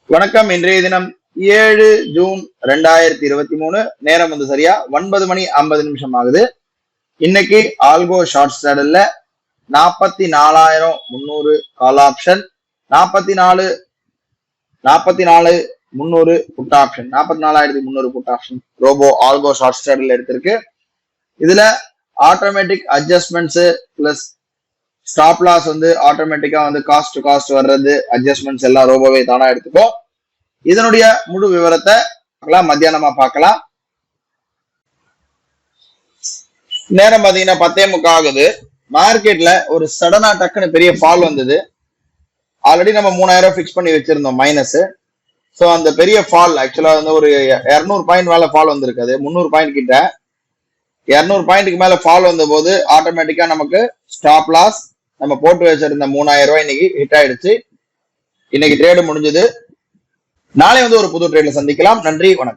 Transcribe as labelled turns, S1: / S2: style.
S1: வணக்கம். இன்றைய தினம் 7 ஜூன் 2023. நேரம் வந்து சரியா 9:50 ஆகுது. இன்னைக்கு ஆல்கோ ஷார்ட் ஸ்டாடல்ல 44,300 call option, 44,300 put option, 44,300 put option robo algo short straddle எடுத்திருக்கு. இதுல automatic adjustments plus stop loss வந்து ஆட்டோமேட்டிக்கா வந்து காஸ்ட் டு காஸ்ட் வர்றது, அட்ஜஸ்ட்மெண்ட்ஸ் எல்லாம் ரோபோவே தானா எடுத்துக்கோ. இதனுடைய முழு விவரத்தை மத்தியானமா பார்க்கலாம். நேரம் பாத்தீங்கன்னா 10:45 ஆகுது. மார்க்கெட்ல ஒரு சடனா டக்குன்னு பெரிய ஃபால் வந்தது. ஆல்ரெடி நம்ம 3000 பிக்ஸ் பண்ணி வச்சிருந்தோம் மைனஸ். ஸோ அந்த பெரிய ஃபால் ஆக்சுவலா வந்து ஒரு 200 பாயிண்ட் மேல ஃபால் வந்திருக்காது, 300 பாயிண்ட் கிட்ட. 200 பாயிண்ட்டுக்கு மேல ஃபால் வந்த போது ஆட்டோமேட்டிக்கா நமக்கு ஸ்டாப் லாஸ் நம்ம போட்டு வச்சிருந்த 3000 ரூபாய் இன்னைக்கு ஹிட் ஆயிடுச்சு. இன்னைக்கு ட்ரேடு முடிஞ்சது. நாளை வந்து ஒரு புது ட்ரேட்ல சந்திக்கலாம். நன்றி, வணக்கம்.